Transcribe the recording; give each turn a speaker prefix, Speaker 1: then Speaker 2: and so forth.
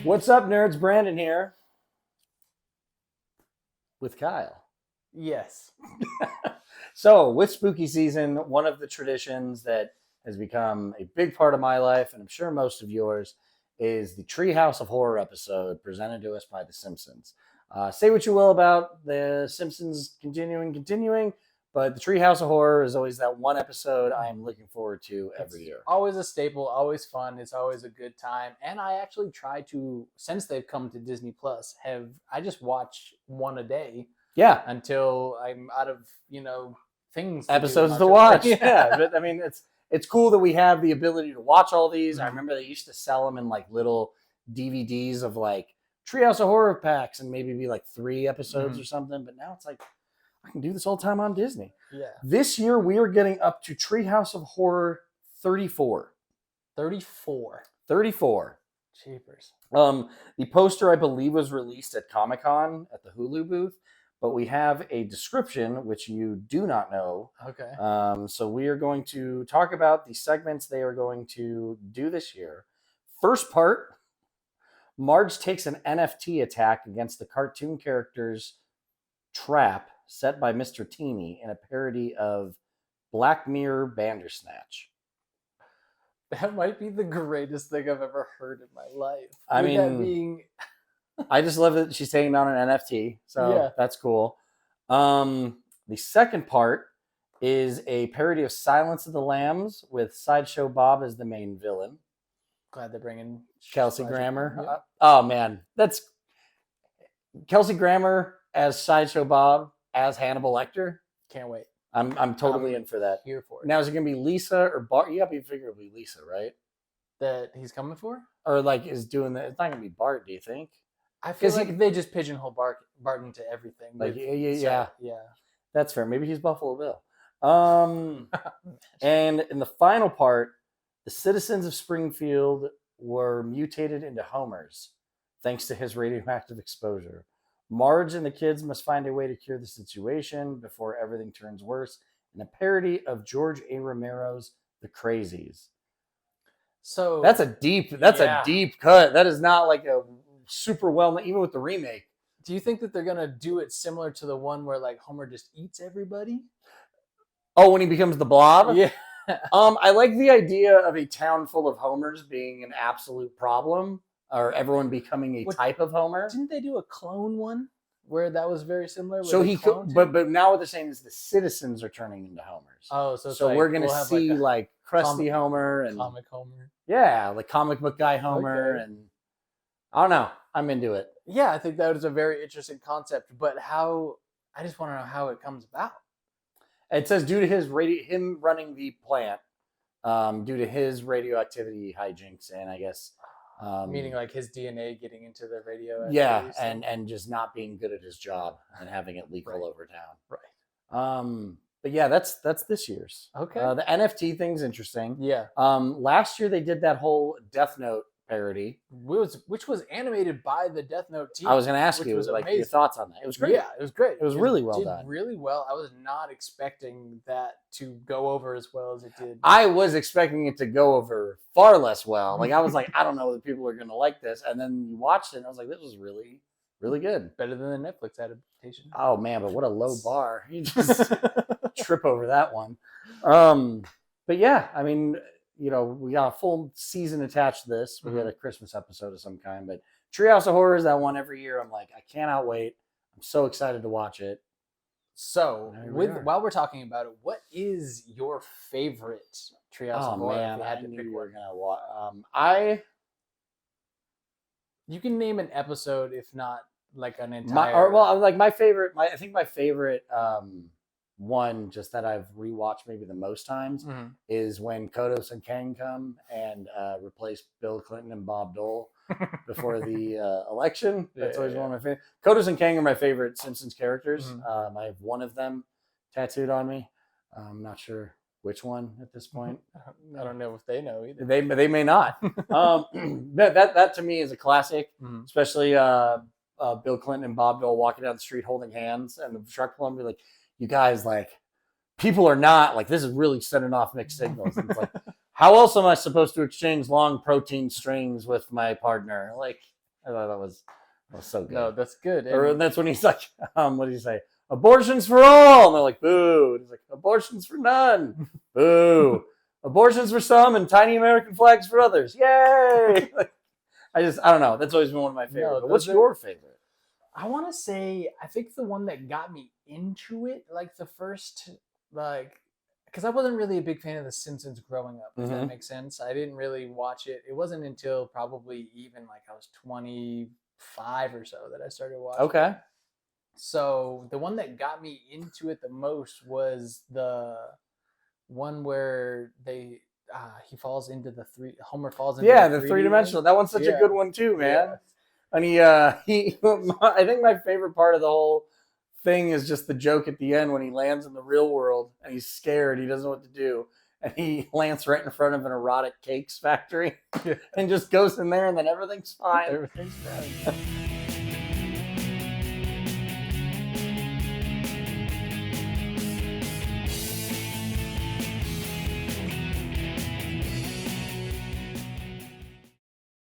Speaker 1: What's up, nerds? Brandon here with Kyle.
Speaker 2: Yes.
Speaker 1: So, with spooky season, one of the traditions that has become a big part of my life, and I'm sure most of yours, is the Treehouse of Horror episode presented to us by The Simpsons. Say what you will about The Simpsons continuing, but the Treehouse of Horror is always that one episode I am looking forward to every year.
Speaker 2: Always a staple, always fun. It's always a good time. And I actually try to, since they've come to Disney Plus, I just watch one a day.
Speaker 1: Yeah.
Speaker 2: Until I'm out of, things.
Speaker 1: Episodes to watch. Yeah. But I mean, it's cool that we have the ability to watch all these.
Speaker 2: Mm-hmm.
Speaker 1: I remember they used to sell them in like little DVDs of like Treehouse of Horror packs and maybe be like 3 episodes or something. But now it's like, I can do this all the time on Disney.
Speaker 2: Yeah.
Speaker 1: This year, we are getting up to Treehouse of Horror 34.
Speaker 2: 34.
Speaker 1: 34.
Speaker 2: Cheapers.
Speaker 1: The poster, I believe, was released at Comic-Con at the Hulu booth, but we have a description, which you do not know.
Speaker 2: Okay.
Speaker 1: So we are going to talk about the segments they are going to do this year. First part, Marge takes an NFT attack against the cartoon character's trap set by Mr. Teeny in a parody of Black Mirror Bandersnatch.
Speaker 2: That might be the greatest thing I've ever heard in my life.
Speaker 1: I mean, I just love that she's taking down an NFT, so that's cool. The second part is a parody of Silence of the Lambs with Sideshow Bob as the main villain.
Speaker 2: Glad they're bringing
Speaker 1: Kelsey Grammer.
Speaker 2: Yeah.
Speaker 1: Oh man, that's Kelsey Grammer as Sideshow Bob as Hannibal Lecter.
Speaker 2: Can't wait.
Speaker 1: I'm totally in for that.
Speaker 2: Here for it.
Speaker 1: Now, is it going to be Lisa or Bart? You got to be figuring it'll be Lisa, right?
Speaker 2: That he's coming for?
Speaker 1: Or like is doing that? It's not going to be Bart, do you think?
Speaker 2: I feel like they just pigeonhole Bart into everything.
Speaker 1: Like yeah. That's fair. Maybe he's Buffalo Bill. And in the final part, the citizens of Springfield were mutated into homers thanks to his radioactive exposure. Marge and the kids must find a way to cure the situation before everything turns worse in a parody of George A. Romero's The Crazies.
Speaker 2: So
Speaker 1: that's a deep cut. That is not like a super well, even with the remake.
Speaker 2: Do you think that they're gonna do it similar to the one where like Homer just eats everybody?
Speaker 1: Oh, when he becomes the Blob?
Speaker 2: Yeah.
Speaker 1: I like the idea of a town full of Homers being an absolute problem, or everyone becoming a type of Homer.
Speaker 2: Didn't they do a clone one where that was very similar?
Speaker 1: So he could, but now what they're saying is the citizens are turning into Homers.
Speaker 2: Oh, so
Speaker 1: like, we're gonna see like Krusty Homer and
Speaker 2: comic Homer.
Speaker 1: Yeah, like comic book guy Homer, and I don't know. I'm into it.
Speaker 2: Yeah, I think that is a very interesting concept, but I just want to know how it comes about.
Speaker 1: It says due to him running the plant, due to his radioactivity hijinks, and I guess
Speaker 2: meaning like his DNA getting into the radio.
Speaker 1: Yeah, and just not being good at his job and having it leak all over town.
Speaker 2: Right.
Speaker 1: But yeah, that's this year's.
Speaker 2: Okay.
Speaker 1: The NFT thing's interesting.
Speaker 2: Yeah.
Speaker 1: Last year they did that whole Death Note parody,
Speaker 2: which was animated by the Death Note team.
Speaker 1: I was going to ask you, like, your thoughts on that. It was great.
Speaker 2: Yeah, it was great.
Speaker 1: It was really well done.
Speaker 2: Really well. I was not expecting that to go over as well as it did.
Speaker 1: I was expecting it to go over far less well. Like, I was like, I don't know that people are going to like this. And then you watched it, and I was like, this was really, really good.
Speaker 2: Better than the Netflix adaptation.
Speaker 1: Oh, man, but what a low bar. You just trip over that one. But yeah, I mean, we got a full season attached to this. We got a Christmas episode of some kind, but Treehouse of Horror is that one every year. I'm like, I cannot wait. I'm so excited to watch it.
Speaker 2: So, while we're talking about it, what is your favorite Treehouse of Horror?
Speaker 1: Man, I knew you were gonna watch.
Speaker 2: You can name an episode, if not like an entire.
Speaker 1: My favorite. I think my favorite. One just that I've rewatched maybe the most times is when Kodos and Kang come and replace Bill Clinton and Bob Dole before the election. That's always one of my favorite. Kodos and Kang are my favorite Simpsons characters. I have one of them tattooed on me. I'm not sure which one at this point.
Speaker 2: I don't know if they know either.
Speaker 1: They may not. That to me is a classic, especially Bill Clinton and Bob Dole walking down the street holding hands, and the truck will be like, you guys, like, people are not, like, this is really sending off mixed signals. And it's like, how else am I supposed to exchange long protein strings with my partner? Like, I thought that was so good.
Speaker 2: No, that's good.
Speaker 1: Or
Speaker 2: And
Speaker 1: that's when he's like, what did he say? Abortions for all. And they're like, boo. And he's like, abortions for none. Boo. Abortions for some and tiny American flags for others. Yay. I don't know. That's always been one of my favorites.
Speaker 2: No,
Speaker 1: But what's
Speaker 2: those are-
Speaker 1: your favorite?
Speaker 2: I want to say, I think the one that got me into it, like the first, like, because I wasn't really a big fan of The Simpsons growing up, if that
Speaker 1: Mhm.
Speaker 2: makes sense. I didn't really watch it. It wasn't until probably even like I was 25 or so that I started watching.
Speaker 1: Okay.
Speaker 2: So the one that got me into it the most was the one where he falls into Homer falls into
Speaker 1: Yeah,
Speaker 2: the
Speaker 1: the
Speaker 2: 3D
Speaker 1: three-dimensional. That one's such a
Speaker 2: Yeah.
Speaker 1: good one too, man.
Speaker 2: Yeah.
Speaker 1: And he I think my favorite part of the whole thing is just the joke at the end when he lands in the real world and he's scared, he doesn't know what to do, and he lands right in front of an erotic cakes factory and just goes in there and then everything's fine.
Speaker 2: Everything's fine.